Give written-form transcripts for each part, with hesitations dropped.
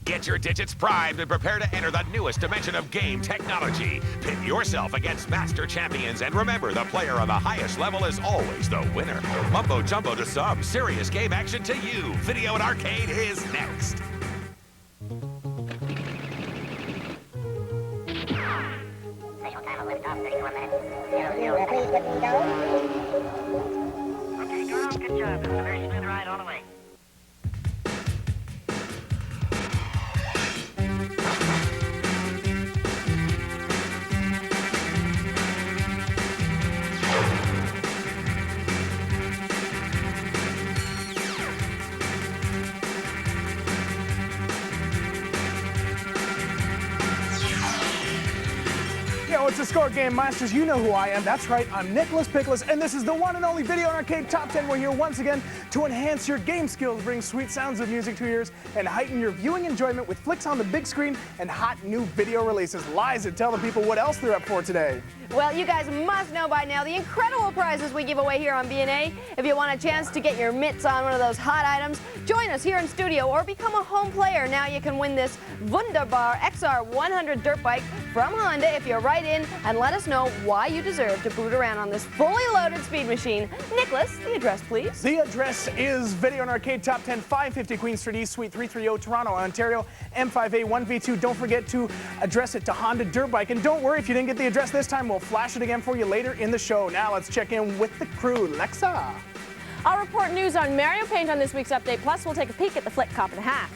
Get your digits primed and prepare to enter the newest dimension of game technology. Pit yourself against master champions, and remember, the player on the highest level is always the winner. Mumbo jumbo to some, serious game action to you. Video and Arcade is next. Official time of liftoff, 34 minutes. 00. Please get me going. Okay, girl, good job. This is a very smooth ride all the way. It's a Score Game Masters. You know who I am. That's right, I'm Nicholas Pickles, and this is the one and only Video and Arcade Top 10. We're here once again to enhance your game skills, bring sweet sounds of music to your ears, and heighten your viewing enjoyment with flicks on the big screen and hot new video releases. Liza, tell the people what else they're up for today. Well, you guys must know by now the incredible prizes we give away here on BNA. If you want a chance to get your mitts on one of those hot items, join us here in studio or become a home player. Now you can win this Wunderbar XR 100 dirt bike from Honda if you write in and let us know why you deserve to boot around on this fully loaded speed machine. Nicholas, the address, please. The address is Video and Arcade Top 10, 550 Queen Street East, Suite 330, Toronto, Ontario, M5A1V2. Don't forget to address it to Honda Dirt Bike. And don't worry, if you didn't get the address this time, we'll flash it again for you later in the show. Now let's check in with the crew. Lexa. I'll report news on Mario Paint on this week's update, plus we'll take a peek at the Flick Cop and a Half.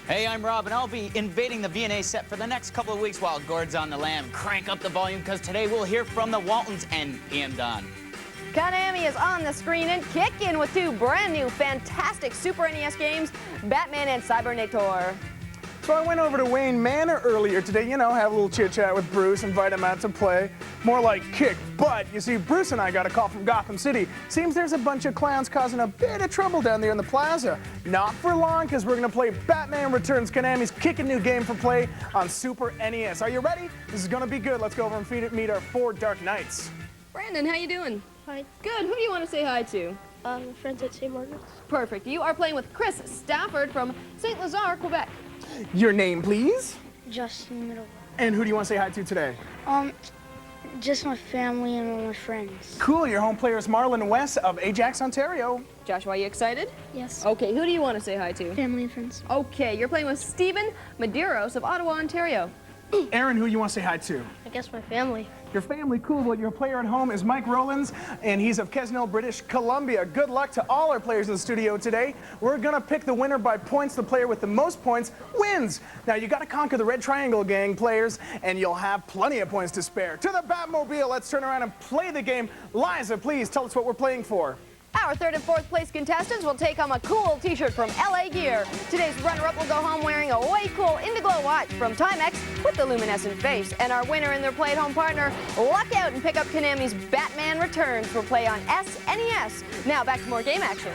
Hey, I'm Rob, and I'll be invading the VNA set for the next couple of weeks while Gord's on the lam. Crank up the volume, because today we'll hear from the Waltons and PM Don. Konami is on the screen and kicking with two brand new fantastic Super NES games, Batman and Cybernator. So I went over to Wayne Manor earlier today, you know, have a little chit-chat with Bruce, invite him out to play. More like kick butt. You see, Bruce and I got a call from Gotham City. Seems there's a bunch of clowns causing a bit of trouble down there in the plaza. Not for long, because we're going to play Batman Returns, Konami's kicking new game for play on Super NES. Are you ready? This is going to be good. Let's go over and meet our four Dark Knights. Brandon, how you doing? Hi. Good. Who do you want to say hi to? Friends at St. Margaret's. Perfect. You are playing with Chris Stafford from St. Lazare, Quebec. Your name, please? Justin Middle. And who do you want to say hi to today? Just my family and all my friends. Cool. Your home player is Marlon West of Ajax, Ontario. Joshua, are you excited? Yes. Okay, who do you want to say hi to? Family and friends. Okay, you're playing with Stephen Medeiros of Ottawa, Ontario. Aaron, who you want to say hi to? I guess my family. Your family, cool. Well, your player at home is Mike Rowlands, and he's of Quesnel, British Columbia. Good luck to all our players in the studio today. We're going to pick the winner by points. The player with the most points wins. Now, you got to conquer the Red Triangle Gang players, and you'll have plenty of points to spare. To the Batmobile, let's turn around and play the game. Liza, please tell us what we're playing for. Our third and fourth place contestants will take home a cool t-shirt from LA Gear. Today's runner-up will go home wearing a way cool Indiglo watch from Timex with the luminescent face. And our winner and their play-at-home partner luck out and pick up Konami's Batman Returns for play on SNES. Now back to more game action.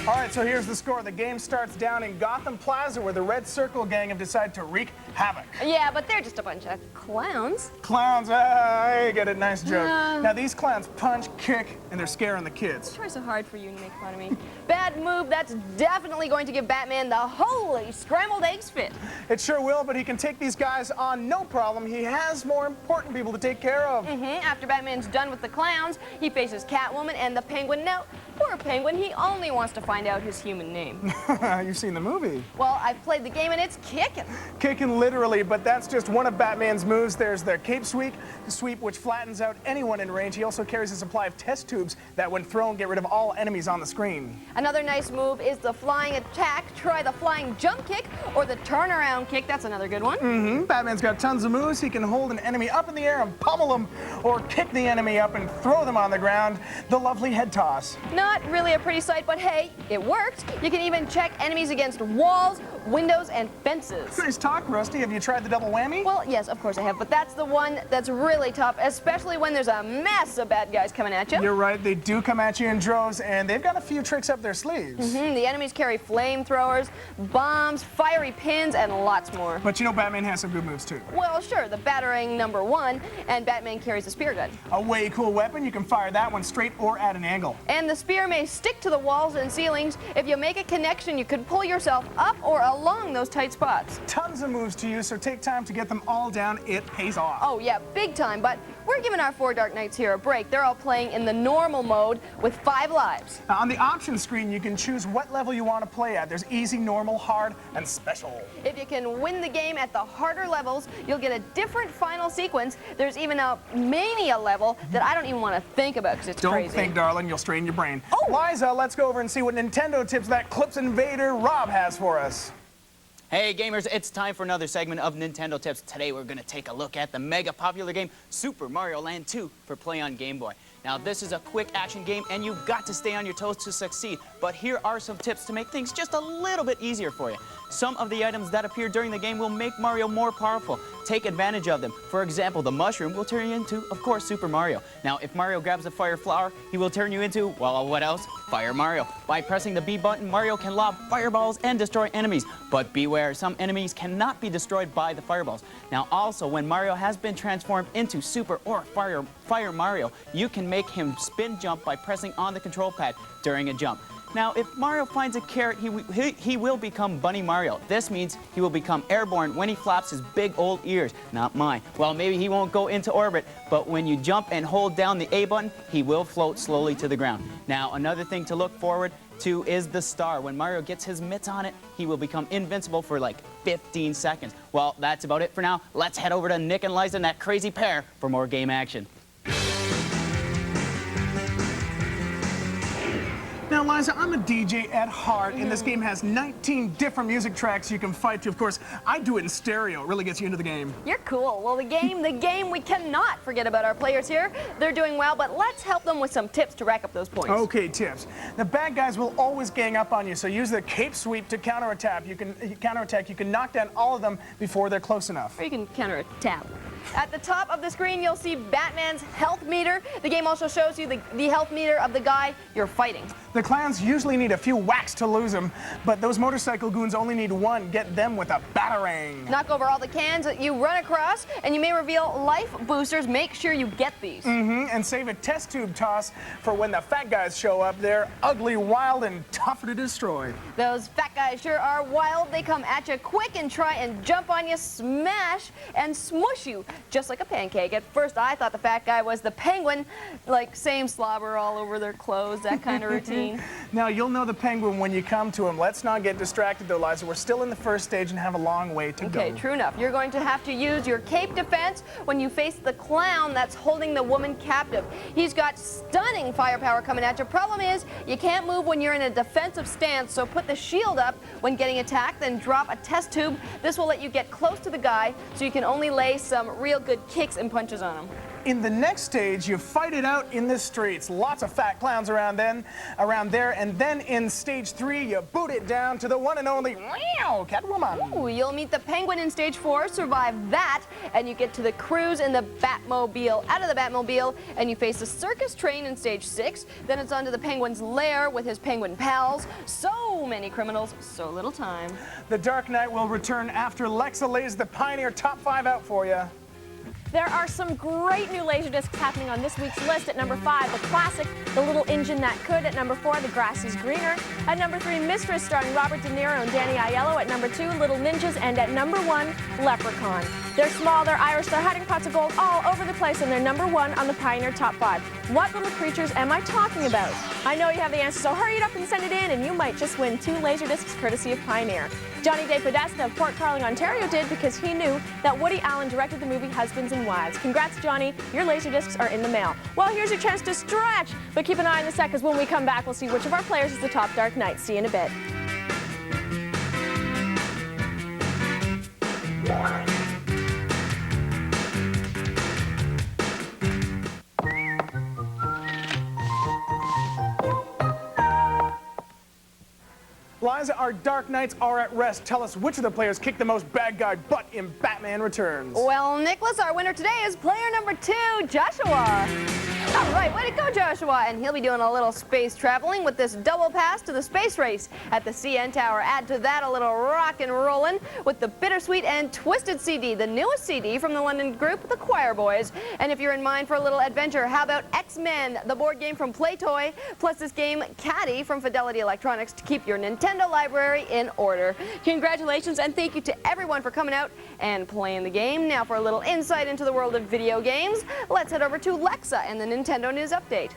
All right, so here's the score. The game starts down in Gotham Plaza, where the Red Circle Gang have decided to wreak havoc. Yeah, but they're just a bunch of clowns. Clowns, I get it, nice joke. Now these clowns punch, kick, and they're scaring the kids. Try so hard for you to make fun of me. Bad move, that's definitely going to give Batman the holy scrambled eggs fit. It sure will, but he can take these guys on no problem. He has more important people to take care of. After Batman's done with the clowns, he faces Catwoman and the Penguin. Now, poor Penguin, he only wants to find out his human name. You've seen the movie. Well, I've played the game and it's kicking. Kicking literally, but that's just one of Batman's moves. There's the Cape Sweep, which flattens out anyone in range. He also carries a supply of test tubes that, when thrown, get rid of all enemies on the screen. Another nice move is the flying attack. Try the flying jump kick or the turnaround kick. That's another good one. Batman's got tons of moves. He can hold an enemy up in the air and pummel them, or kick the enemy up and throw them on the ground. The lovely head toss. Not really a pretty sight, but hey, It works. You can even check enemies against walls, windows, and fences. Nice talk, Rusty. Have you tried the double whammy? Well, yes, of course I have, but that's the one that's really tough, especially when there's a mess of bad guys coming at you. You're right, they do come at you in droves, and they've got a few tricks up their sleeves. The enemies carry flamethrowers, bombs, fiery pins, and lots more. But you know Batman has some good moves too. Well, sure, the batarang #1, and Batman carries a spear gun. A way cool weapon, you can fire that one straight or at an angle. And the spear may stick to the walls and ceilings. If you make a connection, you could pull yourself up or along those tight spots. Tons of moves to use, so take time to get them all down. It pays off. Oh yeah, big time, but we're giving our 4 Dark Knights here a break. They're all playing in the normal mode with 5 lives. Now, on the options screen, you can choose what level you want to play at. There's easy, normal, hard, and special. If you can win the game at the harder levels, you'll get a different final sequence. There's even a Mania level that I don't even want to think about because it's Don't crazy. think, darling, you'll strain your brain. Oh! Liza, let's go over and see what Nintendo tips that Clips Invader Rob has for us. Hey gamers, it's time for another segment of Nintendo Tips. Today we're going to take a look at the mega popular game Super Mario Land 2 for play on Game Boy. Now this is a quick action game and you've got to stay on your toes to succeed, but here are some tips to make things just a little bit easier for you. Some of the items that appear during the game will make Mario more powerful. Take advantage of them. For example, the mushroom will turn you into, of course, Super Mario. Now if Mario grabs a fire flower, he will turn you into, well, what else? Fire Mario. By pressing the B button, Mario can lob fireballs and destroy enemies. But beware, some enemies cannot be destroyed by the fireballs. Now also, when Mario has been transformed into Super or Fire Mario, you can make him spin jump by pressing on the control pad during a jump. Now, if Mario finds a carrot, he will become Bunny Mario. This means he will become airborne when he flaps his big old ears. Not mine. Well, maybe he won't go into orbit, but when you jump and hold down the A button, he will float slowly to the ground. Now, another thing to look forward to is the star. When Mario gets his mitts on it, he will become invincible for like 15 seconds. Well, that's about it for now. Let's head over to Nick and Liza and that crazy pair for more game action. Now, Liza, I'm a DJ at heart, and this game has 19 different music tracks you can fight to. Of course, I do it in stereo. It really gets you into the game. You're cool. Well, the game, we cannot forget about our players here. They're doing well, but let's help them with some tips to rack up those points. Okay, tips. The bad guys will always gang up on you, so use the cape sweep to counterattack. You can knock down all of them before they're close enough. Or you can counter-tap. At the top of the screen, you'll see Batman's health meter. The game also shows you the health meter of the guy you're fighting. The clowns usually need a few whacks to lose them, but those motorcycle goons only need one. Get them with a batarang. Knock over all the cans that you run across, and you may reveal life boosters. Make sure you get these. And save a test tube toss for when the fat guys show up. They're ugly, wild, and tough to destroy. Those fat guys sure are wild. They come at you quick and try and jump on you, smash, and smush you. Just like a pancake. At first, I thought the fat guy was the penguin, like same slobber all over their clothes, that kind of routine. Now, you'll know the penguin when you come to him. Let's not get distracted, though, Liza. We're still in the first stage and have a long way to go. Okay, true enough. You're going to have to use your cape defense when you face the clown that's holding the woman captive. He's got stunning firepower coming at you. Problem is, you can't move when you're in a defensive stance, so put the shield up when getting attacked, then drop a test tube. This will let you get close to the guy, so you can only lay some real good kicks and punches on him. In the next stage, you fight it out in the streets. Lots of fat clowns around there, and then in stage 3, you boot it down to the one and only Catwoman. Ooh, you'll meet the Penguin in stage 4, survive that, and you get to the cruise in the Batmobile. Out of the Batmobile, and you face the circus train in stage 6. Then it's on to the Penguin's lair with his penguin pals. So many criminals, so little time. The Dark Knight will return after Lexa lays the Pioneer top 5 out for you. There are some great new Laserdiscs happening on this week's list. At number 5, the classic, The Little Engine That Could. At number 4, The Grass is Greener. At number 3, Mistress, starring Robert De Niro and Danny Aiello. At number 2, Little Ninjas. And at number 1, Leprechaun. They're small, they're Irish, they're hiding pots of gold all over the place, and they're number 1 on the Pioneer Top 5. What little creatures am I talking about? I know you have the answer, so hurry it up and send it in, and you might just win 2 Laserdiscs courtesy of Pioneer. Johnny Day Podesta of Port Carling, Ontario did because he knew that Woody Allen directed the movie Husbands and Wives. Congrats, Johnny. Your Laserdiscs are in the mail. Well, here's your chance to stretch, but keep an eye on the set because when we come back, we'll see which of our players is the top Dark Knight. See you in a bit. Liza, our Dark Knights are at rest. Tell us which of the players kicked the most bad guy butt in Batman Returns. Well, Nicholas, our winner today is player number 2, Joshua. All right, way to go, Joshua. And he'll be doing a little space traveling with this double pass to the space race at the CN Tower. Add to that a little rock and rollin' with the Bittersweet and Twisted CD, the newest CD from the London group, the Choir Boys. And if you're in mind for a little adventure, how about X-Men, the board game from Playtoy, plus this game Caddy from Fidelity Electronics to keep your Nintendo library in order. Congratulations and thank you to everyone for coming out and playing the game. Now for a little insight into the world of video games, let's head over to Lexa and the Nintendo News Update.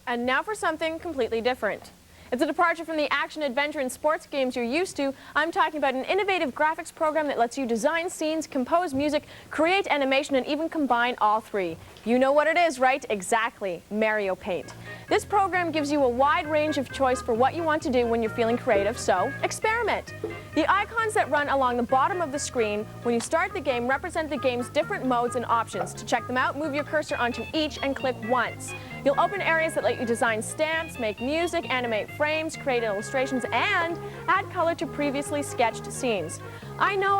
And now for something completely different. It's a departure from the action, adventure, and sports games you're used to. I'm talking about an innovative graphics program that lets you design scenes, compose music, create animation, and even combine all three. You know what it is, right? Exactly, Mario Paint. This program gives you a wide range of choice for what you want to do when you're feeling creative, so experiment. The icons that run along the bottom of the screen when you start the game represent the game's different modes and options. To check them out, move your cursor onto each and click once. You'll open areas that let you design stamps, make music, animate frames, create illustrations, and add color to previously sketched scenes. I know.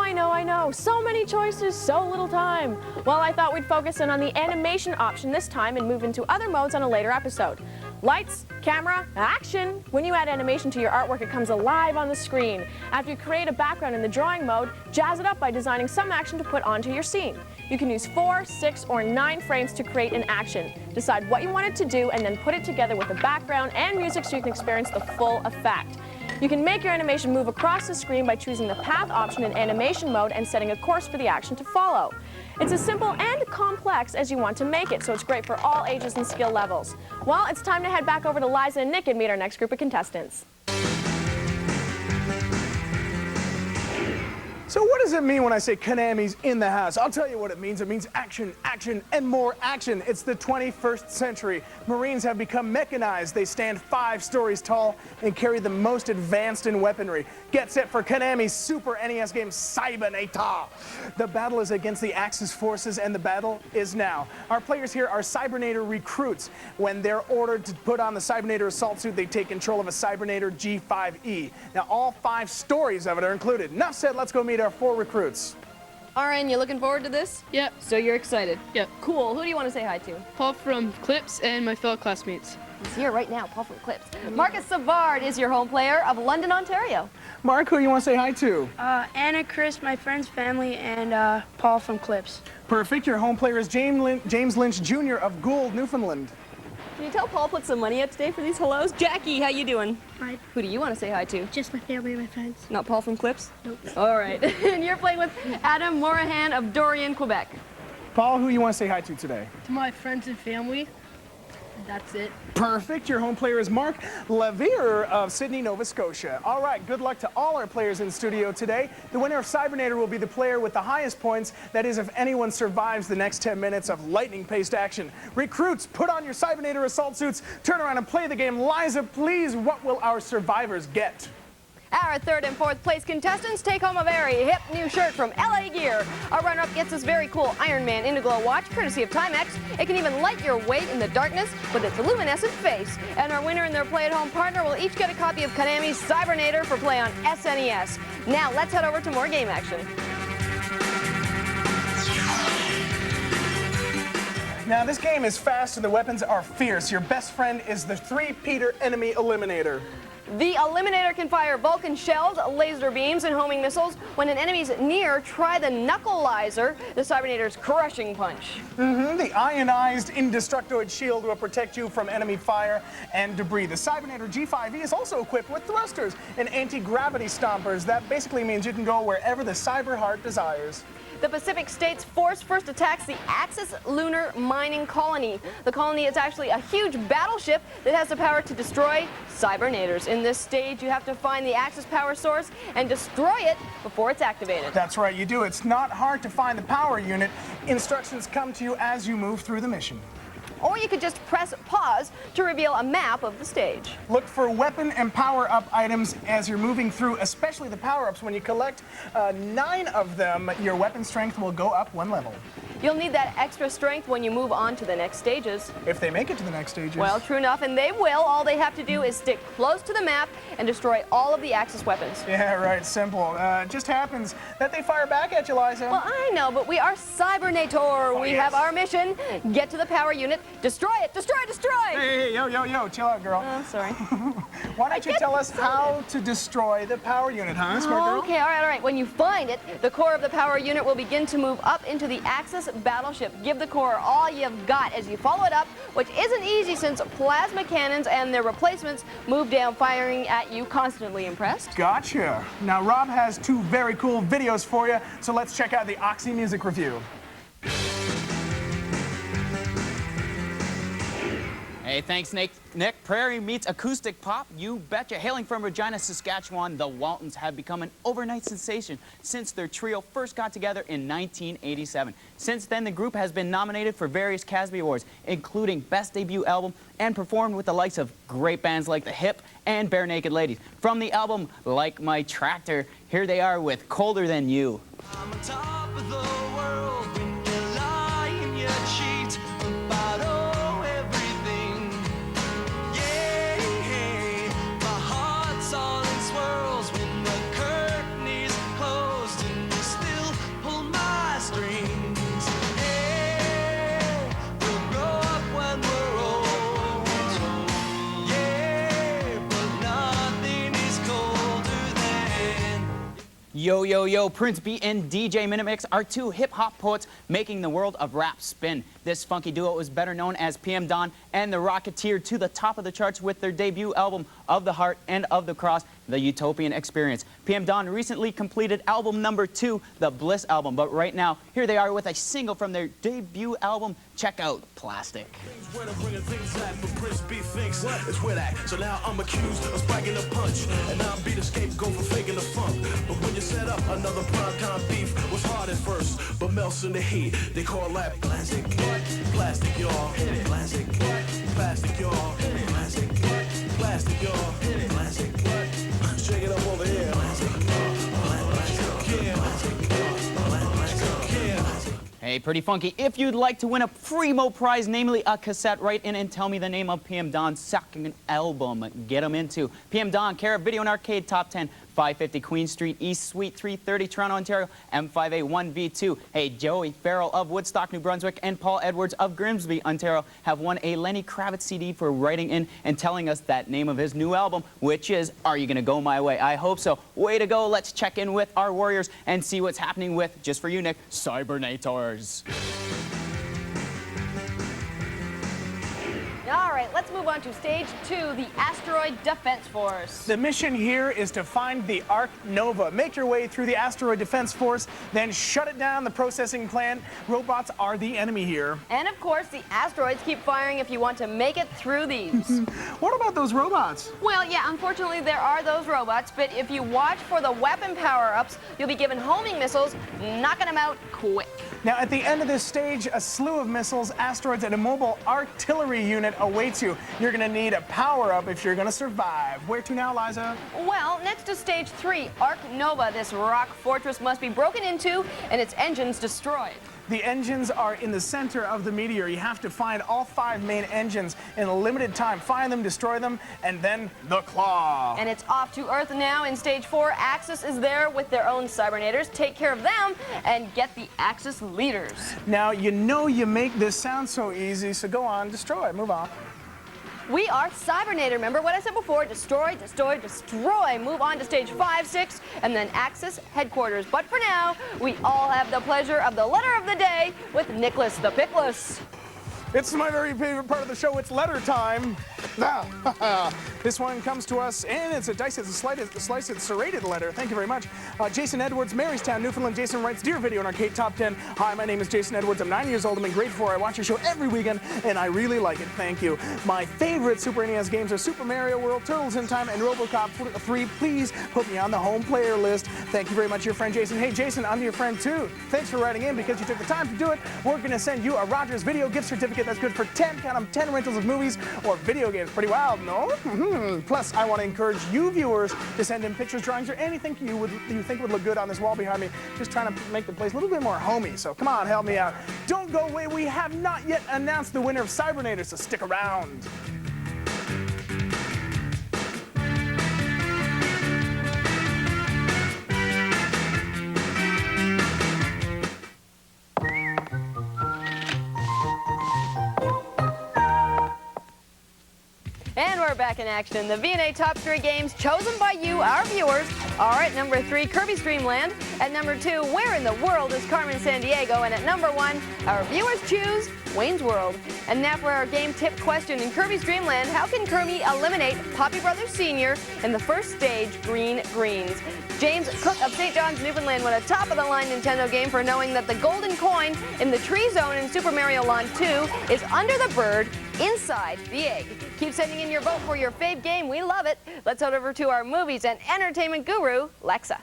So many choices, so little time. Well, I thought we'd focus in on the animation option this time and move into other modes on a later episode. Lights, camera, action! When you add animation to your artwork, it comes alive on the screen. After you create a background in the drawing mode, jazz it up by designing some action to put onto your scene. You can use 4, 6, or 9 frames to create an action. Decide what you want it to do and then put it together with the background and music so you can experience the full effect. You can make your animation move across the screen by choosing the path option in animation mode and setting a course for the action to follow. It's as simple and complex as you want to make it, so it's great for all ages and skill levels. Well, it's time to head back over to Liza and Nick and meet our next group of contestants. So what does it mean when I say Konami's in the house? I'll tell you what it means. It means action, action, and more action. It's the 21st century. Marines have become mechanized. They stand 5 stories tall and carry the most advanced in weaponry. Get set for Konami's Super NES game Cybernator. The battle is against the Axis forces, and the battle is now. Our players here are Cybernator recruits. When they're ordered to put on the Cybernator assault suit, they take control of a Cybernator G5E. Now, all 5 stories of it are included. Enough said, let's go meet our 4 recruits. RN, you looking forward to this? Yep. So you're excited? Yep. Cool. Who do you want to say hi to? Paul from Clips and my fellow classmates. He's here right now, Paul from Clips. Marcus Savard is your home player of London, Ontario. Mark, who you want to say hi to? Anna, Chris, my friend's family, and Paul from Clips. Perfect. Your home player is James Lynch Jr. of Gould, Newfoundland. Can you tell Paul put some money up today for these hellos? Jackie, how you doing? Fine. Who do you want to say hi to? Just my family and my friends. Not Paul from Clips? Nope. All right. And you're playing with Adam Morahan of Dorian, Quebec. Paul, who you want to say hi to today? To my friends and family, that's it. Perfect. Your home player is Mark Levere of Sydney, Nova Scotia. All right, good luck to all our players in studio today. The winner of Cybernator will be the player with the highest points. That is, if anyone survives the next 10 minutes of lightning-paced action. Recruits, put on your Cybernator assault suits, turn around and play the game. Liza, please, what will our survivors get? Our 3rd and 4th place contestants take home a very hip new shirt from LA Gear. Our runner-up gets this very cool Iron Man Indiglow watch, courtesy of Timex. It can even light your weight in the darkness with its luminescent face. And our winner and their play-at-home partner will each get a copy of Konami's Cybernator for play on SNES. Now, let's head over to more game action. Now, this game is fast and the weapons are fierce. Your best friend is the 3-Peter Enemy Eliminator. The Eliminator can fire Vulcan shells, laser beams, and homing missiles. When an enemy's near, try the Knuckleizer, the Cybernator's crushing punch. The ionized indestructoid shield will protect you from enemy fire and debris. The Cybernator G5E is also equipped with thrusters and anti-gravity stompers. That basically means you can go wherever the cyber heart desires. The Pacific States Force first attacks the Axis Lunar Mining Colony. The colony is actually a huge battleship that has the power to destroy Cybernators. In this stage, you have to find the Axis power source and destroy it before it's activated. That's right, you do. It's not hard to find the power unit. Instructions come to you as you move through the mission. or you could just press pause to reveal a map of the stage. Look for weapon and power-up items as you're moving through, especially the power-ups. When you collect 9 of them, your weapon strength will go up 1 level. You'll need that extra strength when you move on to the next stages. If they make it to the next stages. Well, true enough, and they will. All they have to do is stick close to the map and destroy all of the Axis weapons. Yeah, right, simple. It just happens that they fire back at you, Liza. Well, I know, but we are Cybernator. We have our mission. Get to the power unit, destroy it, destroy, destroy! Hey, yo, chill out, girl. Oh, sorry. Why don't you tell us how to destroy the power unit, huh, smart girl? Okay, all right. When you find it, the core of the power unit will begin to move up into the Axis battleship. Give the core all you've got as you follow it up, which isn't easy since plasma cannons and their replacements move down firing at you constantly. Impressed? Gotcha. Now, Rob has 2 very cool videos for you, so let's check out the Oxy music review. Hey, thanks, Nick. Prairie meets acoustic pop. You betcha. Hailing from Regina, Saskatchewan, the Waltons have become an overnight sensation since their trio first got together in 1987. Since then, the group has been nominated for various Casby Awards, including Best Debut Album, and performed with the likes of great bands like The Hip and Bare Naked Ladies. From the album Like My Tractor, here they are with Colder Than You. I'm on top of the world when you lie and you cheat about everything. Yeah, my heart's all in swirls when the curtain is closed and you still pull my strings. Hey, we'll grow up when we're old. Yeah, but nothing is colder than. Yo, Prince B and DJ Minimix are 2 hip-hop poets making the world of rap spin. This funky duo is better known as PM Dawn and the Rocketeer to the top of the charts with their debut album Of the Heart and of the Cross, The Utopian Experience. PM Dawn recently completed album number 2, the Bliss album, but right now, here they are with a single from their debut album. Check out Plastic. Where to bring things at, but Prince B thinks it's where that. So now I'm accused of spiking a punch, and I'll be the scapegoat for faking the funk. But when you set up another prime-time beef, was hard at first, but melts in the heat. They call that plastic. Plastic, y'all. Plastic. Plastic, y'all. Plastic. Plastic, y'all. Plastic. Shake it up over here. Plastic. Hey, pretty funky. If you'd like to win a Primo prize, namely a cassette, write in and tell me the name of PM Dawn's second album. Get them into PM Dawn, care of Video and Arcade Top 10, 550 Queen Street East, Suite 330, Toronto, Ontario, M5A1V2. Hey, Joey Farrell of Woodstock, New Brunswick, and Paul Edwards of Grimsby, Ontario, have won a Lenny Kravitz CD for writing in and telling us that name of his new album, which is Are You Gonna Go My Way? I hope so. Way to go. Let's check in with our Warriors and see what's happening with, just for you, Nick, Cybernators. All right, let's move on to stage 2, the Asteroid Defense Force. The mission here is to find the Ark Nova. Make your way through the Asteroid Defense Force, then shut it down, the processing plant. Robots are the enemy here. And of course, the asteroids keep firing if you want to make it through these. What about those robots? Well, yeah, unfortunately there are those robots, but if you watch for the weapon power-ups, you'll be given homing missiles, knocking them out quick. Now, at the end of this stage, a slew of missiles, asteroids, and a mobile artillery unit awaits you. You're going to need a power-up if you're going to survive. Where to now, Liza? Well, next to stage 3, Ark Nova. This rock fortress must be broken into and its engines destroyed. The engines are in the center of the meteor. You have to find all 5 main engines in a limited time. Find them, destroy them, and then the claw. And it's off to Earth now in stage 4. Axis is there with their own Cybernators. Take care of them and get the Axis leaders. Now, you know you make this sound so easy, so go on, destroy, move on. We are Cybernator. Remember what I said before? Destroy, destroy, destroy. Move on to stage 5, 6, and then Axis headquarters. But for now, we all have the pleasure of the letter of the day with Nicholas the Pickless. It's my very favorite part of the show. It's letter time. This one comes to us, and it's a sliced serrated letter. Thank you very much. Jason Edwards, Marystown, Newfoundland. Jason writes, Dear Video and Arcade Top 10. Hi, my name is Jason Edwards. I'm 9 years old. I'm in grade 4. I watch your show every weekend, and I really like it. Thank you. My favorite Super NES games are Super Mario World, Turtles in Time, and RoboCop 3. Please put me on the home player list. Thank you very much, your friend Jason. Hey, Jason, I'm your friend too. Thanks for writing in because you took the time to do it. We're going to send you a Rogers Video gift certificate that's good for 10 rentals of movies or video games. Pretty wild, no? Plus, I want to encourage you viewers to send in pictures, drawings, or anything you think would look good on this wall behind me. Just trying to make the place a little bit more homey. So come on, help me out. Don't go away. We have not yet announced the winner of Cybernator, so stick around. And we're back in action. The V&A top 3 games chosen by you, our viewers, are at number 3, Kirby's Dream Land. At number 2, Where in the World is Carmen Sandiego? And at number 1, our viewers choose Wayne's World. And now for our game tip question. In Kirby's Dream Land, how can Kirby eliminate Poppy Brothers Sr. in the first stage, Green Greens? James Cook of St. John's, Newfoundland, won a top-of-the-line Nintendo game for knowing that the golden coin in the tree zone in Super Mario Land 2 is under the bird inside the egg. Keep sending in your vote for your fave game. We love it. Let's head over to our movies and entertainment guru, Lexa.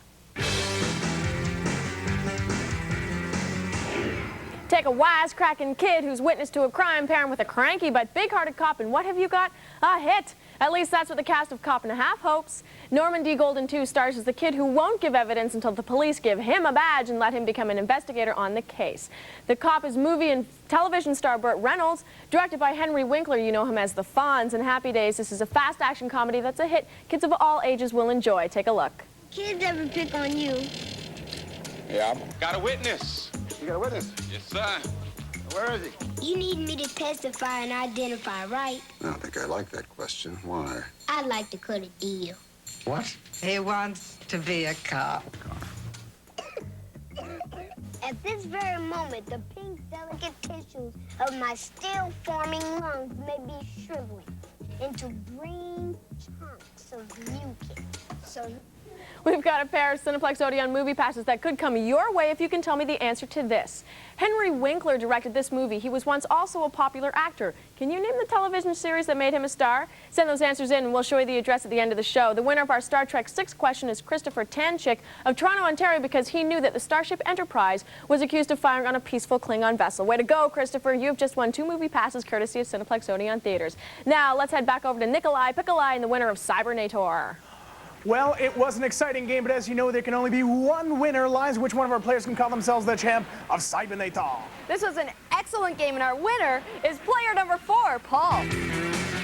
Take a wisecracking kid who's witness to a crime paired with a cranky but big-hearted cop, and what have you got? A hit! At least that's what the cast of Cop and a Half hopes. Norman D. Golden 2 stars as the kid who won't give evidence until the police give him a badge and let him become an investigator on the case. The cop is movie and television star Burt Reynolds. Directed by Henry Winkler, you know him as The Fonz in Happy Days. This is a fast action comedy that's a hit kids of all ages will enjoy. Take a look. Kids ever pick on you? Yeah. Got a witness. You got a witness? Yes, sir. Where is he? You need me to testify and identify, right? I don't think I like that question. Why? I'd like to cut a deal. What? He wants to be a cop. At this very moment, the pink, delicate tissues of my still-forming lungs may be shriveling into green chunks of mucus. So We've got a pair of Cineplex Odeon movie passes that could come your way if you can tell me the answer to this. Henry Winkler directed this movie. He was once also a popular actor. Can you name the television series that made him a star? Send those answers in and we'll show you the address at the end of the show. The winner of our Star Trek 6 question is Christopher Tanchik of Toronto, Ontario, because he knew that the Starship Enterprise was accused of firing on a peaceful Klingon vessel. Way to go, Christopher. You've just won 2 movie passes courtesy of Cineplex Odeon Theaters. Now, let's head back over to Nikolai Pikolai and the winner of Cybernator. Well, it was an exciting game, but as you know, there can only be one winner. Lies, which one of our players can call themselves the champ of Cybernator? This was an excellent game, and our winner is player number 4, Paul.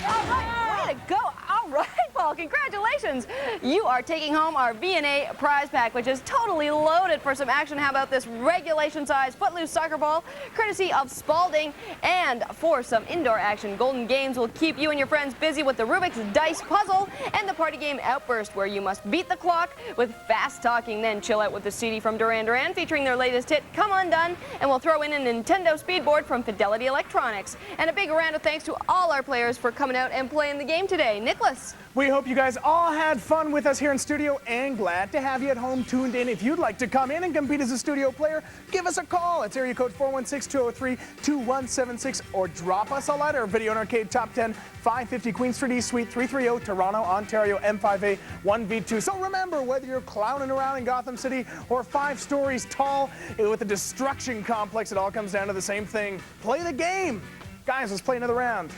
All right, way to go. All right, Paul, congratulations. You are taking home our V&A prize pack, which is totally loaded for some action. How about this regulation-sized footloose soccer ball, courtesy of Spalding? And for some indoor action, Golden Games will keep you and your friends busy with the Rubik's Dice Puzzle and the party game Outburst, where you must beat the clock with fast talking, then chill out with the CD from Duran Duran, featuring their latest hit, Come Undone, and we'll throw in a Nintendo Speedboard from Fidelity Electronics. And a big round of thanks to all our players for coming out and playing the game today. Nicholas. We hope you guys all had fun with us here in studio and glad to have you at home tuned in. If you'd like to come in and compete as a studio player, give us a call. It's area code 416-203-2176 or drop us a letter. Video and Arcade Top 10, 550 Queen Street East, Suite 330, Toronto, Ontario, M5A 1V2. So remember, whether you're clowning around in Gotham City or 5 stories tall with a destruction complex, it all comes down to the same thing. Play the game. Guys, let's play another round.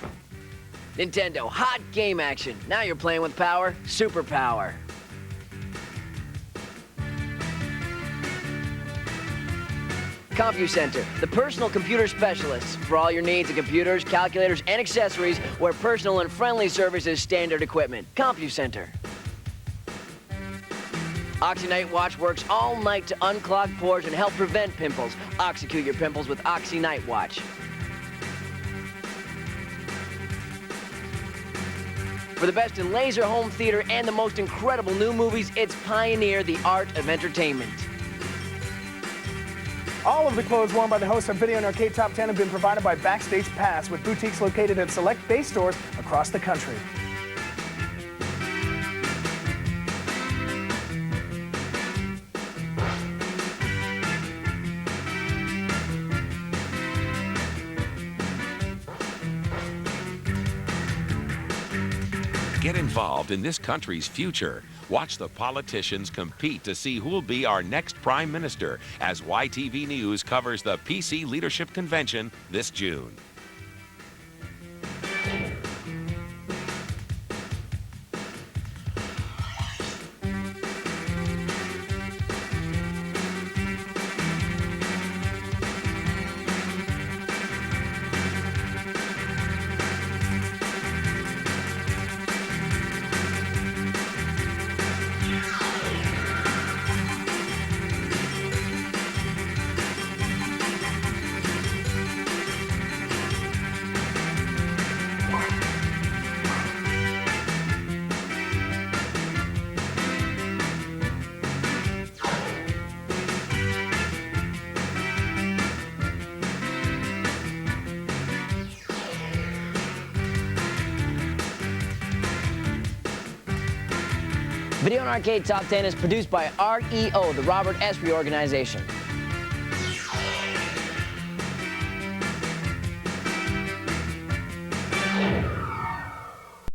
Nintendo, hot game action. Now you're playing with power, superpower. CompuCenter, the personal computer specialists. For all your needs of computers, calculators, and accessories, where personal and friendly service is standard equipment. CompuCenter. Oxy Night Watch works all night to unclog pores and help prevent pimples. Oxycute your pimples with Oxy Night Watch. For the best in laser home theater and the most incredible new movies, it's Pioneer, the art of entertainment. All of the clothes worn by the hosts of Video and Arcade Top 10 have been provided by Backstage Pass, with boutiques located at select base stores across the country. Get involved in this country's future. Watch the politicians compete to see who'll be our next prime minister as YTV News covers the PC Leadership Convention this June. Video and Arcade Top 10 is produced by REO, the Robert Espy Organization.